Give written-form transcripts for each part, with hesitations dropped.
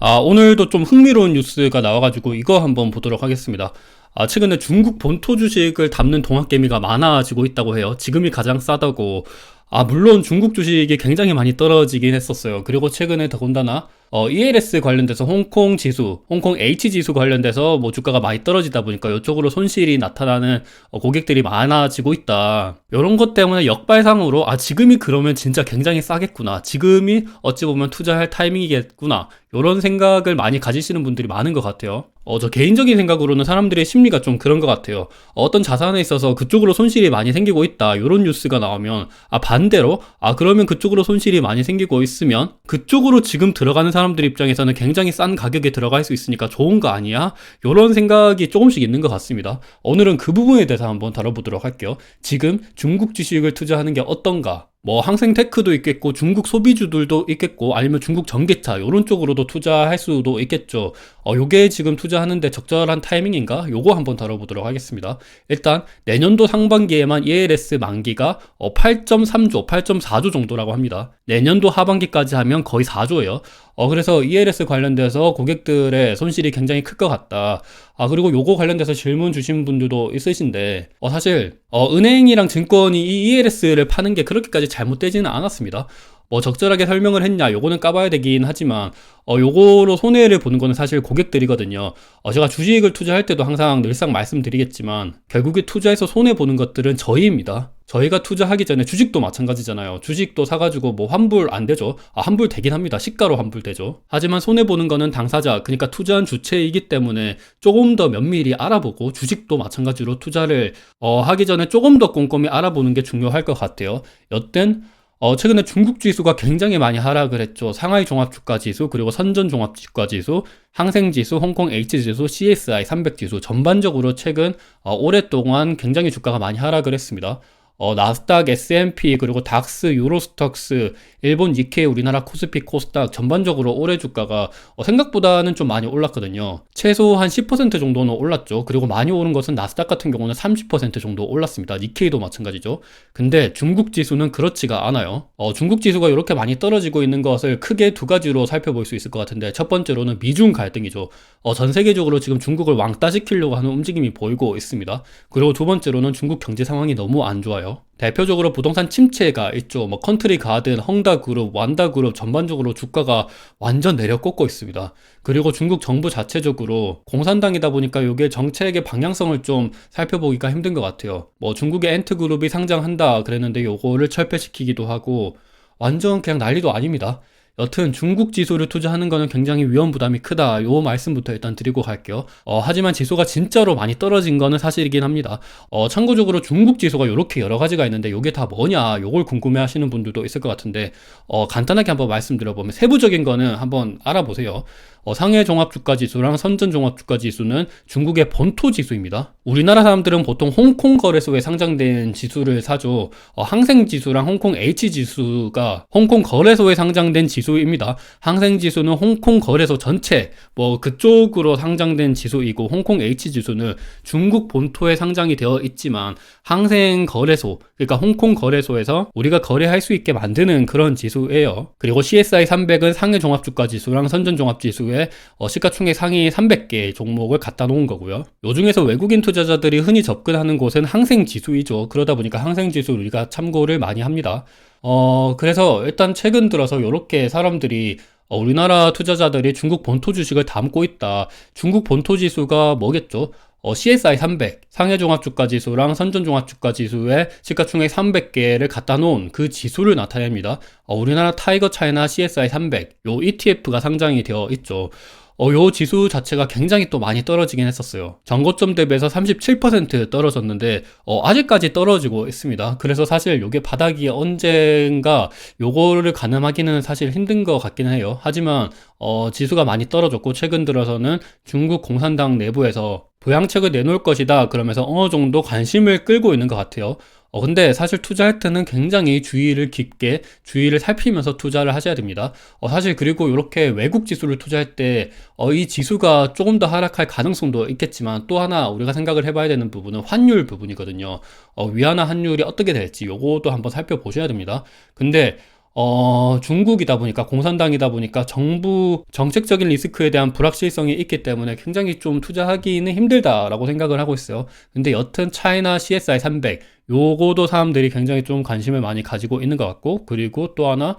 오늘도 좀 흥미로운 뉴스가 나와가지고 이거 한번 보도록 하겠습니다. 최근에 중국 본토 주식을 담는 동학개미가 많아지고 있다고 해요. 지금이 가장 싸다고. 물론 중국 주식이 굉장히 많이 떨어지긴 했었어요. 그리고 최근에 더군다나 ELS 관련돼서 홍콩 지수, 홍콩 H 지수 관련돼서 뭐 주가가 많이 떨어지다 보니까 이쪽으로 손실이 나타나는 고객들이 많아지고 있다. 이런 것 때문에 역발상으로 지금이 그러면 진짜 굉장히 싸겠구나. 지금이 어찌 보면 투자할 타이밍이겠구나. 이런 생각을 많이 가지시는 분들이 많은 것 같아요. 저 개인적인 생각으로는 사람들의 심리가 좀 그런 것 같아요. 어떤 자산에 있어서 그쪽으로 손실이 많이 생기고 있다. 이런 뉴스가 나오면 반대로 그러면 그쪽으로 손실이 많이 생기고 있으면 그쪽으로 지금 들어가는 사람들 입장에서는 굉장히 싼 가격에 들어갈 수 있으니까 좋은 거 아니야? 이런 생각이 조금씩 있는 것 같습니다. 오늘은 그 부분에 대해서 한번 다뤄보도록 할게요. 지금 중국 주식을 투자하는 게 어떤가? 뭐 항생테크도 있겠고 중국 소비주들도 있겠고 아니면 중국 전기차 이런 쪽으로도 투자할 수도 있겠죠. 요게 지금 투자하는데 적절한 타이밍인가? 요거 한번 다뤄보도록 하겠습니다. 일단 내년도 상반기에만 ELS 만기가 8.3조, 8.4조 정도라고 합니다. 내년도 하반기까지 하면 거의 4조예요. 그래서 ELS 관련돼서 고객들의 손실이 굉장히 클 것 같다. 그리고 요거 관련돼서 질문 주신 분들도 있으신데, 사실, 은행이랑 증권이 이 ELS를 파는 게 그렇게까지 잘못되지는 않았습니다. 뭐 적절하게 설명을 했냐, 요거는 까봐야 되긴 하지만, 요거로 손해를 보는 거는 사실 고객들이거든요. 제가 주식을 투자할 때도 항상 늘상 말씀드리겠지만, 결국에 투자해서 손해보는 것들은 저희입니다. 저희가 투자하기 전에 주식도 마찬가지잖아요. 주식도 사가지고 뭐 환불 안 되죠. 환불 되긴 합니다. 시가로 환불되죠. 하지만 손해보는 거는 당사자, 그러니까 투자한 주체이기 때문에 조금 더 면밀히 알아보고 주식도 마찬가지로 투자를 하기 전에 조금 더 꼼꼼히 알아보는 게 중요할 것 같아요. 여튼 최근에 중국 지수가 굉장히 많이 하락을 했죠. 상하이 종합주가지수, 그리고 선전 종합주가지수, 항생지수, 홍콩 H지수, CSI 300지수 전반적으로 최근 오랫동안 굉장히 주가가 많이 하락을 했습니다. 나스닥, S&P, 그리고 닥스, 유로스톡스, 일본 니케이, 우리나라 코스피, 코스닥 전반적으로 올해 주가가 생각보다는 좀 많이 올랐거든요. 최소 한 10% 정도는 올랐죠. 그리고 많이 오른 것은 나스닥 같은 경우는 30% 정도 올랐습니다. 니케이도 마찬가지죠. 근데 중국 지수는 그렇지가 않아요. 중국 지수가 이렇게 많이 떨어지고 있는 것을 크게 두 가지로 살펴볼 수 있을 것 같은데, 첫 번째로는 미중 갈등이죠. 전 세계적으로 지금 중국을 왕따시키려고 하는 움직임이 보이고 있습니다. 그리고 두 번째로는 중국 경제 상황이 너무 안 좋아요. 대표적으로 부동산 침체가 있죠. 뭐 컨트리 가든, 헝다그룹, 완다그룹 전반적으로 주가가 완전 내려꽂고 있습니다. 그리고 중국 정부 자체적으로 공산당이다 보니까 이게 정책의 방향성을 좀 살펴보기가 힘든 것 같아요. 뭐 중국의 엔트그룹이 상장한다 그랬는데 요거를 철폐시키기도 하고 완전 그냥 난리도 아닙니다. 여튼 중국 지수를 투자하는 거는 굉장히 위험 부담이 크다. 요 말씀부터 일단 드리고 갈게요. 하지만 지수가 진짜로 많이 떨어진 거는 사실이긴 합니다. 참고적으로 중국 지수가 이렇게 여러 가지가 있는데 요게 다 뭐냐, 요걸 궁금해 하시는 분들도 있을 것 같은데, 간단하게 한번 말씀드려보면 세부적인 거는 한번 알아보세요. 상해 종합주가지수랑 선전 종합주가지수는 중국의 본토 지수입니다. 우리나라 사람들은 보통 홍콩 거래소에 상장된 지수를 사죠. 항생지수랑 홍콩 H지수가 홍콩 거래소에 상장된 지수입니다. 항생지수는 홍콩 거래소 전체 뭐 그쪽으로 상장된 지수이고, 홍콩 H지수는 중국 본토에 상장이 되어 있지만 항생 거래소, 그러니까 홍콩 거래소에서 우리가 거래할 수 있게 만드는 그런 지수예요. 그리고 CSI 300은 상해 종합주가지수랑 선전 종합지수 시가총액 상위 300개 종목을 갖다 놓은 거고요. 요 중에서 외국인 투자자들이 흔히 접근하는 곳은 항생지수이죠. 그러다 보니까 항생지수를 우리가 참고를 많이 합니다. 그래서 일단 최근 들어서 이렇게 사람들이 우리나라 투자자들이 중국 본토 주식을 담고 있다. 중국 본토 지수가 뭐겠죠? CSI 300, 상해종합주가지수랑 선전종합주가지수에 시가총액 300개를 갖다 놓은 그 지수를 나타냅니다. 우리나라 타이거 차이나 CSI 300, 요 ETF가 상장이 되어 있죠. 요 지수 자체가 굉장히 또 많이 떨어지긴 했었어요. 전고점 대비해서 37% 떨어졌는데, 아직까지 떨어지고 있습니다. 그래서 사실 요게 바닥이 언젠가 요거를 가늠하기는 사실 힘든 것 같기는 해요. 하지만, 지수가 많이 떨어졌고, 최근 들어서는 중국 공산당 내부에서 부양책을 내놓을 것이다 그러면서 어느 정도 관심을 끌고 있는 것 같아요. 근데 사실 투자할 때는 굉장히 주의를 깊게 주의를 살피면서 투자를 하셔야 됩니다. 사실 그리고 이렇게 외국 지수를 투자할 때 이 지수가 조금 더 하락할 가능성도 있겠지만, 또 하나 우리가 생각을 해봐야 되는 부분은 환율 부분이거든요. 위안화 환율이 어떻게 될지 요것도 한번 살펴보셔야 됩니다. 근데 중국이다 보니까, 공산당이다 보니까 정부 정책적인 리스크에 대한 불확실성이 있기 때문에 굉장히 좀 투자하기는 힘들다라고 생각을 하고 있어요. 근데 여튼 차이나 CSI 300, 요거도 사람들이 굉장히 좀 관심을 많이 가지고 있는 것 같고, 그리고 또 하나,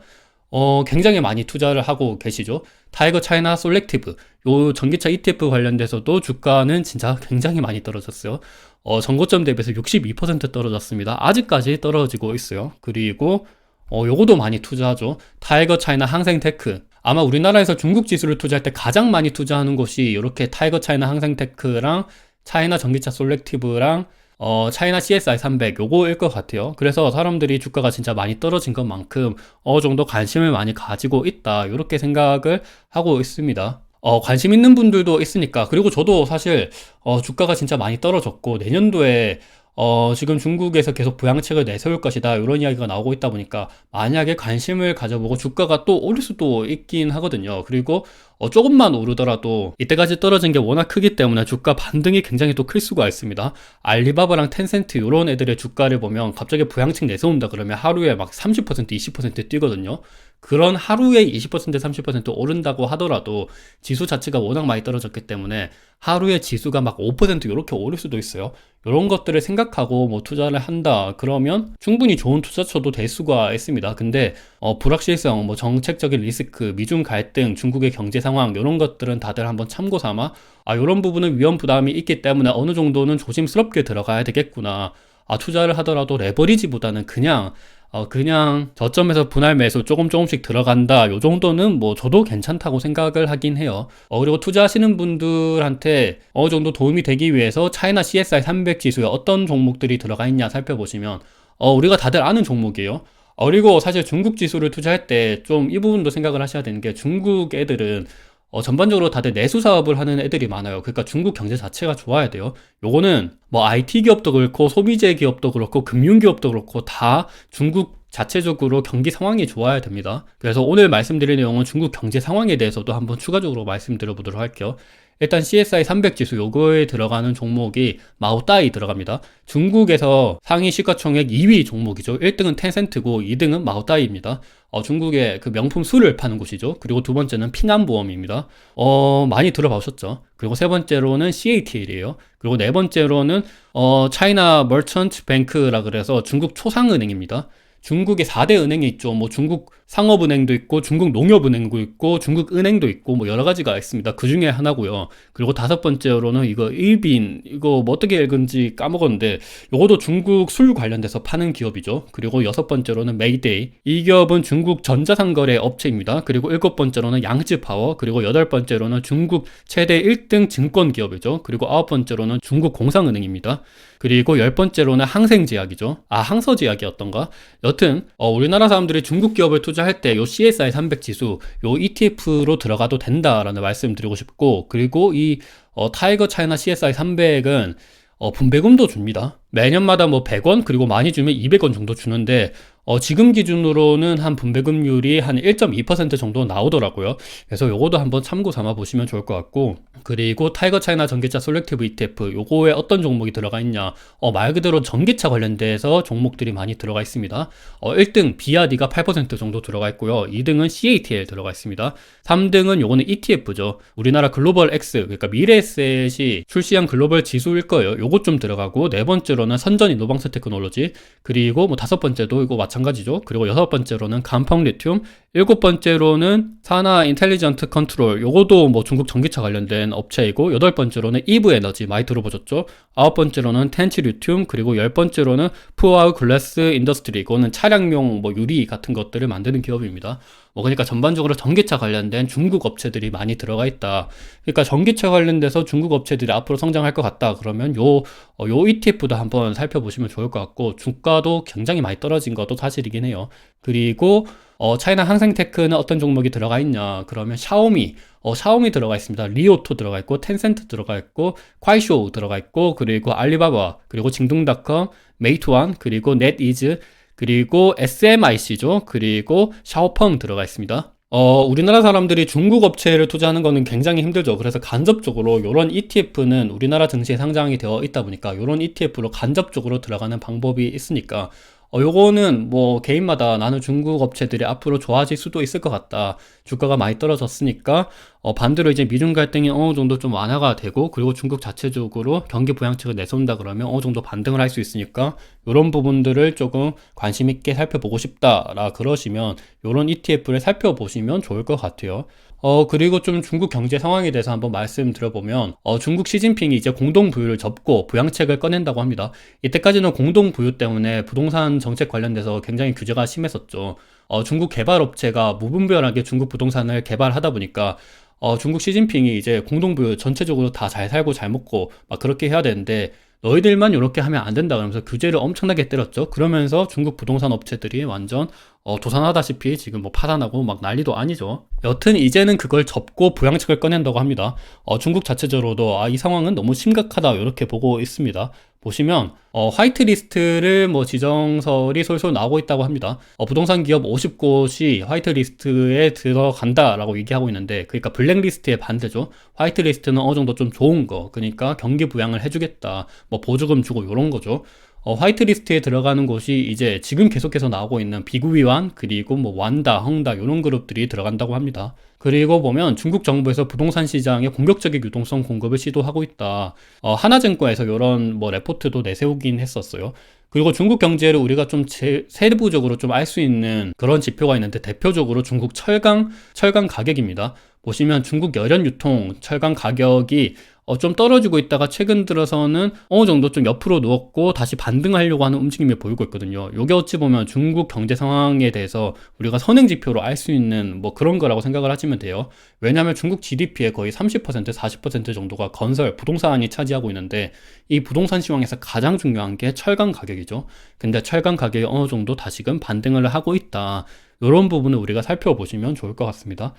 굉장히 많이 투자를 하고 계시죠. 타이거 차이나 솔렉티브, 요 전기차 ETF 관련돼서도 주가는 진짜 굉장히 많이 떨어졌어요. 전고점 대비해서 62% 떨어졌습니다. 아직까지 떨어지고 있어요. 그리고 요거도 많이 투자하죠. 타이거 차이나 항생테크. 아마 우리나라에서 중국 지수를 투자할 때 가장 많이 투자하는 곳이 이렇게 타이거 차이나 항생테크랑 차이나 전기차 솔렉티브랑 차이나 CSI 300 요거일 것 같아요. 그래서 사람들이 주가가 진짜 많이 떨어진 것만큼 어느 정도 관심을 많이 가지고 있다, 이렇게 생각을 하고 있습니다. 관심 있는 분들도 있으니까. 그리고 저도 사실 주가가 진짜 많이 떨어졌고, 내년도에 지금 중국에서 계속 부양책을 내세울 것이다, 이런 이야기가 나오고 있다 보니까 만약에 관심을 가져보고 주가가 또 오를 수도 있긴 하거든요. 그리고 조금만 오르더라도 이때까지 떨어진 게 워낙 크기 때문에 주가 반등이 굉장히 또 클 수가 있습니다. 알리바바랑 텐센트 이런 애들의 주가를 보면 갑자기 부양책 내세운다 그러면 하루에 막 30%, 20% 뛰거든요. 그런 하루에 20%, 30% 오른다고 하더라도 지수 자체가 워낙 많이 떨어졌기 때문에 하루에 지수가 막 5% 이렇게 오를 수도 있어요. 이런 것들을 생각하고 뭐 투자를 한다 그러면 충분히 좋은 투자처도 될 수가 있습니다. 근데 불확실성, 뭐 정책적인 리스크, 미중 갈등, 중국의 경제 상황, 이런 것들은 다들 한번 참고 삼아, 이런 부분은 위험 부담이 있기 때문에 어느 정도는 조심스럽게 들어가야 되겠구나. 투자를 하더라도 레버리지보다는 그냥 저점에서 분할 매수 조금씩 들어간다, 요 정도는 뭐 저도 괜찮다고 생각을 하긴 해요. 그리고 투자하시는 분들한테 어느 정도 도움이 되기 위해서 차이나 CSI 300 지수에 어떤 종목들이 들어가 있냐 살펴보시면 우리가 다들 아는 종목이에요. 그리고 사실 중국 지수를 투자할 때 좀 이 부분도 생각을 하셔야 되는 게, 중국 애들은 전반적으로 다들 내수 사업을 하는 애들이 많아요. 그러니까 중국 경제 자체가 좋아야 돼요. 요거는 뭐 IT 기업도 그렇고 소비재 기업도 그렇고 금융 기업도 그렇고 다 중국 자체적으로 경기 상황이 좋아야 됩니다. 그래서 오늘 말씀드릴 내용은 중국 경제 상황에 대해서도 한번 추가적으로 말씀드려 보도록 할게요. 일단 CSI 300 지수 요거에 들어가는 종목이 마오따이 들어갑니다. 중국에서 상위 시가총액 2위 종목이죠. 1등은 텐센트고 2등은 마오따이입니다. 중국의 그 명품 술을 파는 곳이죠. 그리고 두 번째는 핑안보험입니다. 많이 들어보셨죠? 그리고 세 번째로는 CATL이에요. 그리고 네 번째로는 차이나 머천트 뱅크라 그래서 중국 초상은행입니다. 중국에 4대 은행이 있죠. 뭐 중국 상업은행도 있고, 중국 농협은행도 있고, 중국 은행도 있고, 뭐 여러 가지가 있습니다. 그 중에 하나고요. 그리고 다섯 번째로는 이거 일빈, 이거 뭐 어떻게 읽은지 까먹었는데 요것도 중국 술 관련돼서 파는 기업이죠. 그리고 여섯 번째로는 메이데이, 이 기업은 중국 전자상거래 업체입니다. 그리고 일곱 번째로는 양쯔파워, 그리고 여덟 번째로는 중국 최대 1등 증권 기업이죠. 그리고 아홉 번째로는 중국 공상은행입니다. 그리고 열 번째로는 항생제약이죠. 항서제약이었던가? 여튼 우리나라 사람들이 중국 기업을 투자할 때 요 CSI 300 지수, 요 ETF로 들어가도 된다라는 말씀 드리고 싶고, 그리고 이 타이거 차이나 CSI 300은 분배금도 줍니다. 매년마다 뭐 100원, 그리고 많이 주면 200원 정도 주는데 지금 기준으로는 한 분배금률이 한 1.2% 정도 나오더라고요. 그래서 요거도 한번 참고 삼아 보시면 좋을 것 같고, 그리고 타이거 차이나 전기차 솔렉티브 ETF, 요거에 어떤 종목이 들어가 있냐, 말 그대로 전기차 관련돼서 종목들이 많이 들어가 있습니다. 1등 비아디가 8% 정도 들어가 있고요. 2등은 CATL 들어가 있습니다. 3등은 요거는 ETF죠. 우리나라 글로벌 X, 그러니까 미래에셋이 출시한 글로벌 지수일 거예요. 요거 좀 들어가고, 네 번째로는 선전 이노방스 테크놀로지, 그리고 뭐 다섯 번째도 이거 마찬가지죠. 그리고 여섯 번째로는 감펑 리튬, 일곱 번째로는 사나 인텔리전트 컨트롤, 요거도 뭐 중국 전기차 관련된 업체이고, 여덟 번째로는 이브 에너지, 많이 들어보셨죠? 아홉 번째로는 텐치 리튬, 그리고 열 번째로는 푸아우 글래스 인더스트리, 이거는 차량용 뭐 유리 같은 것들을 만드는 기업입니다. 그러니까 전반적으로 전기차 관련된 중국 업체들이 많이 들어가 있다. 그러니까 전기차 관련돼서 중국 업체들이 앞으로 성장할 것 같다 그러면 요 ETF도 한번 살펴보시면 좋을 것 같고, 주가도 굉장히 많이 떨어진 것도 사실이긴 해요. 그리고 차이나 항생테크는 어떤 종목이 들어가 있냐 그러면 샤오미 들어가 있습니다. 리오토 들어가 있고, 텐센트 들어가 있고, 콰이쇼 들어가 있고, 그리고 알리바바, 그리고 징동닷컴, 메이투안, 그리고 넷이즈, 그리고 SMIC죠. 그리고 샤오펑 들어가 있습니다. 우리나라 사람들이 중국 업체를 투자하는 거는 굉장히 힘들죠. 그래서 간접적으로 이런 ETF는 우리나라 증시에 상장이 되어 있다 보니까 이런 ETF로 간접적으로 들어가는 방법이 있으니까 요거는 뭐 개인마다 나는 중국 업체들이 앞으로 좋아질 수도 있을 것 같다. 주가가 많이 떨어졌으니까 반대로 이제 미중 갈등이 어느 정도 좀 완화가 되고 그리고 중국 자체적으로 경기 부양책을 내세운다 그러면 어느 정도 반등을 할 수 있으니까 이런 부분들을 조금 관심 있게 살펴보고 싶다라 그러시면 이런 ETF를 살펴보시면 좋을 것 같아요. 그리고 좀 중국 경제 상황에 대해서 한번 말씀드려보면, 중국 시진핑이 이제 공동부유를 접고 부양책을 꺼낸다고 합니다. 이때까지는 공동부유 때문에 부동산 정책 관련돼서 굉장히 규제가 심했었죠. 중국 개발업체가 무분별하게 중국 부동산을 개발하다 보니까, 중국 시진핑이 이제 공동부유 전체적으로 다 잘 살고 잘 먹고 막 그렇게 해야 되는데, 너희들만 이렇게 하면 안 된다 그러면서 규제를 엄청나게 때렸죠. 그러면서 중국 부동산 업체들이 완전 도산하다시피 지금 뭐 파산하고 막 난리도 아니죠. 여튼 이제는 그걸 접고 부양책을 꺼낸다고 합니다. 중국 자체적으로도 이 상황은 너무 심각하다 이렇게 보고 있습니다. 보시면 화이트리스트를 뭐 지정설이 솔솔 나오고 있다고 합니다. 부동산 기업 50곳이 화이트리스트에 들어간다라고 얘기하고 있는데, 그러니까 블랙리스트의 반대죠. 화이트리스트는 어느 정도 좀 좋은 거, 그러니까 경기 부양을 해주겠다, 뭐 보조금 주고 이런 거죠. 화이트리스트에 들어가는 곳이 이제 지금 계속해서 나오고 있는 비구위완 그리고 뭐 완다, 헝다 이런 그룹들이 들어간다고 합니다. 그리고 보면 중국 정부에서 부동산 시장에 공격적인 유동성 공급을 시도하고 있다. 하나증권에서 이런 뭐 레포트도 내세우긴 했었어요. 그리고 중국 경제를 우리가 좀 세부적으로 좀 알 수 있는 그런 지표가 있는데, 대표적으로 중국 철강 가격입니다. 보시면 중국 열연 유통 철강 가격이 좀 떨어지고 있다가 최근 들어서는 어느 정도 좀 옆으로 누웠고 다시 반등하려고 하는 움직임이 보이고 있거든요. 요게 어찌 보면 중국 경제 상황에 대해서 우리가 선행 지표로 알 수 있는 뭐 그런 거라고 생각을 하시면 돼요. 왜냐하면 중국 GDP의 거의 30%, 40% 정도가 건설, 부동산이 차지하고 있는데, 이 부동산 시황에서 가장 중요한 게 철강 가격이죠. 근데 철강 가격이 어느 정도 다시금 반등을 하고 있다. 이런 부분을 우리가 살펴보시면 좋을 것 같습니다.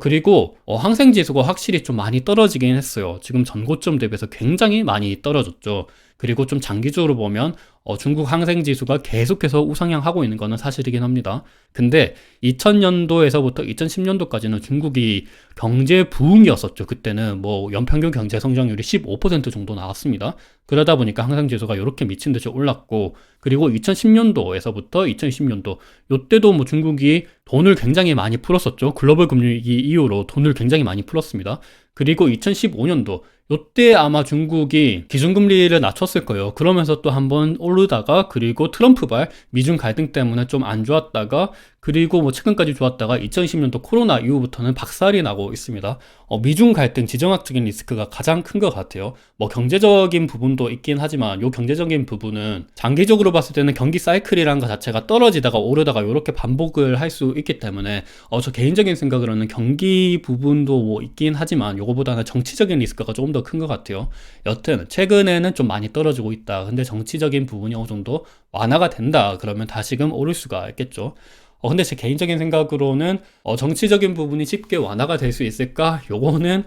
그리고 항생지수가 확실히 좀 많이 떨어지긴 했어요. 지금 전고점 대비해서 굉장히 많이 떨어졌죠. 그리고 좀 장기적으로 보면 중국 항생지수가 계속해서 우상향하고 있는 것은 사실이긴 합니다. 근데 2000년도에서부터 2010년도까지는 중국이 경제 부흥이었었죠. 그때는 뭐 연평균 경제 성장률이 15% 정도 나왔습니다. 그러다 보니까 항생지수가 이렇게 미친 듯이 올랐고, 그리고 2010년도에서부터 2020년도 요때도 뭐 중국이 돈을 굉장히 많이 풀었었죠. 글로벌 금융위기 이후로 돈을 굉장히 많이 풀었습니다. 그리고 2015년도 요때 아마 중국이 기준금리를 낮췄을 거예요. 그러면서 또 한번 오르다가, 그리고 트럼프발 미중 갈등 때문에 좀 안 좋았다가, 그리고 뭐 최근까지 좋았다가 2020년도 코로나 이후부터는 박살이 나고 있습니다. 미중 갈등 지정학적인 리스크가 가장 큰 것 같아요. 뭐 경제적인 부분도 있긴 하지만 요 경제적인 부분은 장기적으로 봤을 때는 경기 사이클이라는 것 자체가 떨어지다가 오르다가 이렇게 반복을 할 수 있기 때문에 저 개인적인 생각으로는 경기 부분도 뭐 있긴 하지만 요거보다는 정치적인 리스크가 조금 더 큰 것 같아요. 여튼 최근에는 좀 많이 떨어지고 있다. 근데 정치적인 부분이 어느 정도 완화가 된다 그러면 다시금 오를 수가 있겠죠. 근데 제 개인적인 생각으로는 정치적인 부분이 쉽게 완화가 될 수 있을까? 요거는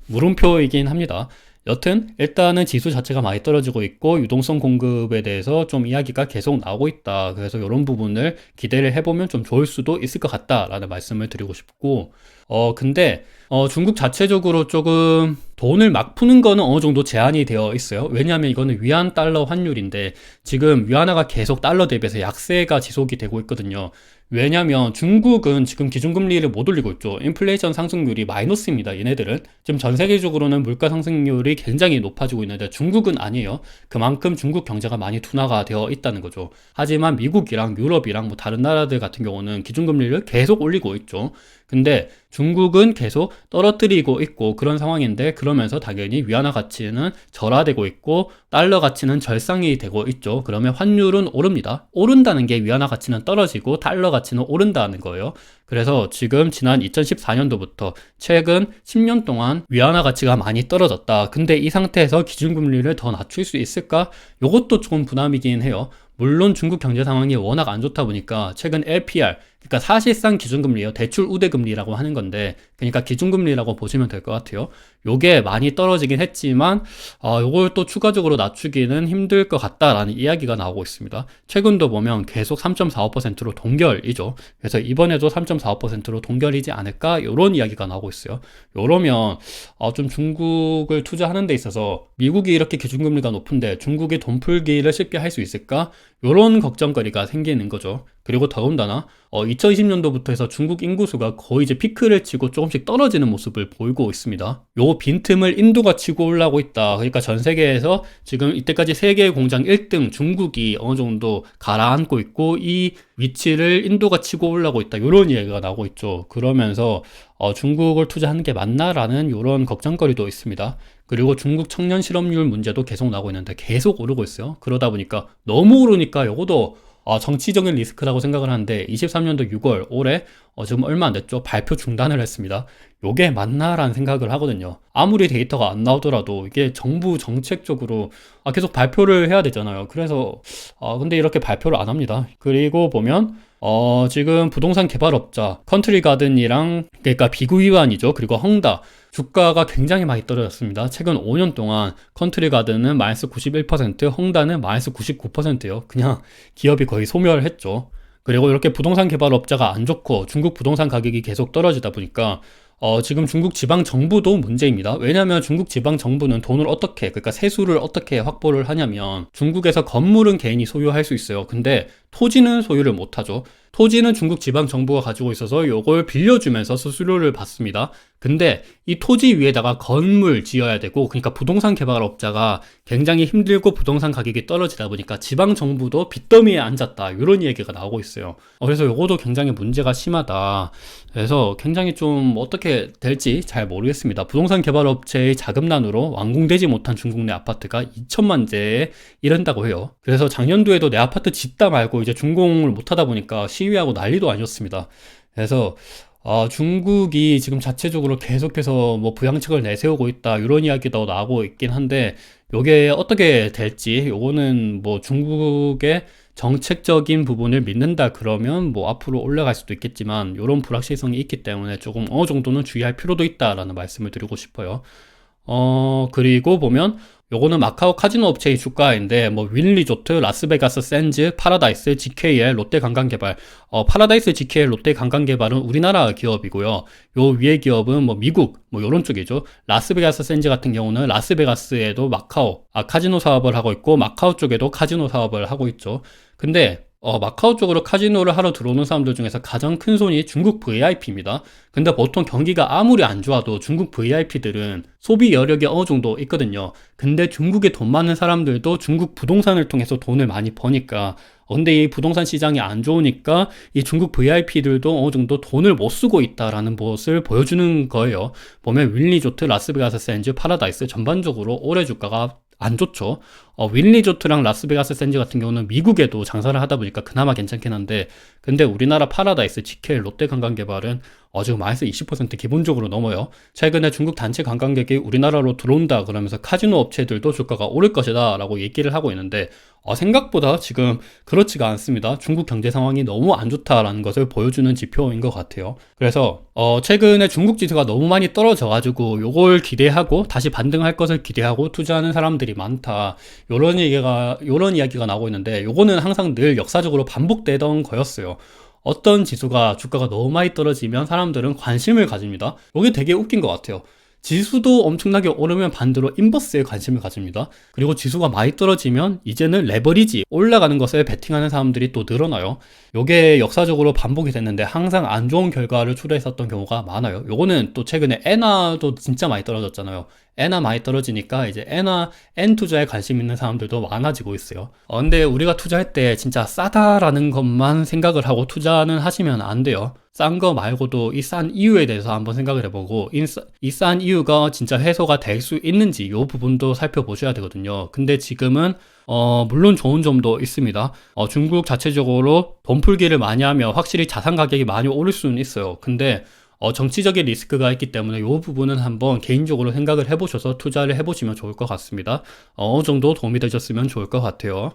물음표이긴 합니다. 여튼 일단은 지수 자체가 많이 떨어지고 있고 유동성 공급에 대해서 좀 이야기가 계속 나오고 있다. 그래서 이런 부분을 기대를 해보면 좀 좋을 수도 있을 것 같다라는 말씀을 드리고 싶고, 근데 중국 자체적으로 조금 돈을 막 푸는 거는 어느 정도 제한이 되어 있어요. 왜냐하면 이거는 위안 달러 환율인데 지금 위안화가 계속 달러 대비해서 약세가 지속이 되고 있거든요. 왜냐면 중국은 지금 기준금리를 못 올리고 있죠. 인플레이션 상승률이 마이너스입니다. 얘네들은 지금 전 세계적으로는 물가 상승률이 굉장히 높아지고 있는데 중국은 아니에요. 그만큼 중국 경제가 많이 둔화가 되어 있다는 거죠. 하지만 미국이랑 유럽이랑 뭐 다른 나라들 같은 경우는 기준금리를 계속 올리고 있죠. 근데 중국은 계속 떨어뜨리고 있고 그런 상황인데, 그러면서 당연히 위안화 가치는 절하되고 있고 달러 가치는 절상이 되고 있죠. 그러면 환율은 오릅니다. 오른다는 게 위안화 가치는 떨어지고 달러 가치는 오른다는 거예요. 그래서 지금 지난 2014년도부터 최근 10년 동안 위안화 가치가 많이 떨어졌다. 근데 이 상태에서 기준금리를 더 낮출 수 있을까? 이것도 조금 부담이긴 해요. 물론 중국 경제 상황이 워낙 안 좋다 보니까 최근 LPR, 그러니까 사실상 기준금리예요. 대출 우대금리라고 하는 건데, 그러니까 기준금리라고 보시면 될 것 같아요. 요게 많이 떨어지긴 했지만 요걸 또 추가적으로 낮추기는 힘들 것 같다라는 이야기가 나오고 있습니다. 최근도 보면 계속 3.45%로 동결이죠. 그래서 이번에도 3.45%로 동결이지 않을까, 요런 이야기가 나오고 있어요. 요러면 좀 중국을 투자하는 데 있어서 미국이 이렇게 기준금리가 높은데 중국이 돈 풀기를 쉽게 할 수 있을까? 요런 걱정거리가 생기는 거죠. 그리고 더군다나 2020년도부터 해서 중국 인구수가 거의 이제 피크를 치고 조금씩 떨어지는 모습을 보이고 있습니다. 요 빈틈을 인도가 치고 올라오고 있다. 그러니까 전 세계에서 지금 이때까지 세계 공장 1등 중국이 어느 정도 가라앉고 있고, 이 위치를 인도가 치고 올라오고 있다. 요런 이야기가 나오고 있죠. 그러면서 중국을 투자하는 게 맞나라는 요런 걱정거리도 있습니다. 그리고 중국 청년 실업률 문제도 계속 나오고 있는데 계속 오르고 있어요. 그러다 보니까 너무 오르니까 요것도 정치적인 리스크라고 생각을 하는데, 23년도 6월 올해 지금 얼마 안 됐죠. 발표 중단을 했습니다. 요게 맞나라는 생각을 하거든요. 아무리 데이터가 안 나오더라도 이게 정부 정책적으로 계속 발표를 해야 되잖아요. 그래서 근데 이렇게 발표를 안 합니다. 그리고 보면 지금 부동산 개발업자 컨트리 가든이랑, 그러니까 비구 위반이죠. 그리고 헝다 주가가 굉장히 많이 떨어졌습니다. 최근 5년 동안 컨트리 가든은 마이너스 91%, 헝다는 마이너스 99%예요. 그냥 기업이 거의 소멸했죠. 그리고 이렇게 부동산 개발업자가 안 좋고 중국 부동산 가격이 계속 떨어지다 보니까 지금 중국 지방 정부도 문제입니다. 왜냐하면 중국 지방 정부는 돈을 어떻게, 그러니까 세수를 어떻게 확보를 하냐면, 중국에서 건물은 개인이 소유할 수 있어요. 근데 토지는 소유를 못하죠. 토지는 중국 지방 정부가 가지고 있어서 요걸 빌려주면서 수수료를 받습니다. 근데 이 토지 위에다가 건물 지어야 되고, 그러니까 부동산 개발업자가 굉장히 힘들고 부동산 가격이 떨어지다 보니까 지방 정부도 빚더미에 앉았다, 이런 얘기가 나오고 있어요. 그래서 요것도 굉장히 문제가 심하다. 그래서 굉장히 좀 어떻게 될지 잘 모르겠습니다. 부동산 개발업체의 자금난으로 완공되지 못한 중국 내 아파트가 2천만 채에 이른다고 해요. 그래서 작년도에도 내 아파트 짓다 말고 이제 준공을 못하다 보니까 시위하고 난리도 아니었습니다. 그래서 중국이 지금 자체적으로 계속해서 뭐 부양책을 내세우고 있다, 이런 이야기도 나오고 있긴 한데, 요게 어떻게 될지, 요거는 뭐 중국의 정책적인 부분을 믿는다 그러면 뭐 앞으로 올라갈 수도 있겠지만, 요런 불확실성이 있기 때문에 조금 어느 정도는 주의할 필요도 있다라는 말씀을 드리고 싶어요. 그리고 보면 요거는 마카오 카지노 업체의 주가인데, 뭐 윈리조트, 라스베가스 샌즈, 파라다이스, GKL, 롯데관광개발. 파라다이스, GKL, 롯데관광개발은 우리나라 기업이고요. 요 위에 기업은 뭐 미국 뭐 요런 쪽이죠. 라스베가스 샌즈 같은 경우는 라스베가스에도 마카오 카지노 사업을 하고 있고, 마카오 쪽에도 카지노 사업을 하고 있죠. 근데 마카오 쪽으로 카지노를 하러 들어오는 사람들 중에서 가장 큰 손이 중국 VIP입니다. 근데 보통 경기가 아무리 안 좋아도 중국 VIP들은 소비 여력이 어느 정도 있거든요. 근데 중국에 돈 많은 사람들도 중국 부동산을 통해서 돈을 많이 버니까, 근데 이 부동산 시장이 안 좋으니까 이 중국 VIP들도 어느 정도 돈을 못 쓰고 있다라는 것을 보여주는 거예요. 보면 윈리조트, 라스베가스 샌즈, 파라다이스 전반적으로 올해 주가가 안 좋죠. 윈리조트랑 라스베가스 샌즈 같은 경우는 미국에도 장사를 하다 보니까 그나마 괜찮긴 한데, 근데 우리나라 파라다이스, GKL, 롯데관광개발은 지금 마이너스 20% 기본적으로 넘어요. 최근에 중국 단체 관광객이 우리나라로 들어온다 그러면서 카지노 업체들도 주가가 오를 것이다 라고 얘기를 하고 있는데, 생각보다 지금 그렇지가 않습니다. 중국 경제 상황이 너무 안 좋다라는 것을 보여주는 지표인 것 같아요. 그래서 최근에 중국 지수가 너무 많이 떨어져 가지고 요걸 기대하고 다시 반등할 것을 기대하고 투자하는 사람들이 많다, 요런 이야기가 나오고 있는데, 요거는 항상 늘 역사적으로 반복되던 거였어요. 어떤 지수가 주가가 너무 많이 떨어지면 사람들은 관심을 가집니다. 이게 되게 웃긴 것 같아요. 지수도 엄청나게 오르면 반대로 인버스에 관심을 가집니다. 그리고 지수가 많이 떨어지면 이제는 레버리지, 올라가는 것에 베팅하는 사람들이 또 늘어나요. 요게 역사적으로 반복이 됐는데 항상 안 좋은 결과를 초래했었던 경우가 많아요. 요거는 또 최근에 엔화도 진짜 많이 떨어졌잖아요. 엔화 많이 떨어지니까 이제 N 투자에 관심 있는 사람들도 많아지고 있어요. 근데 우리가 투자할 때 진짜 싸다라는 것만 생각을 하고 투자는 하시면 안 돼요. 싼 거 말고도 이 싼 이유에 대해서 한번 생각을 해보고, 이 싼 이유가 진짜 해소가 될 수 있는지 이 부분도 살펴보셔야 되거든요. 근데 지금은 물론 좋은 점도 있습니다. 중국 자체적으로 돈 풀기를 많이 하면 확실히 자산 가격이 많이 오를 수는 있어요. 근데 정치적인 리스크가 있기 때문에 이 부분은 한번 개인적으로 생각을 해보셔서 투자를 해보시면 좋을 것 같습니다. 어느 정도 도움이 되셨으면 좋을 것 같아요.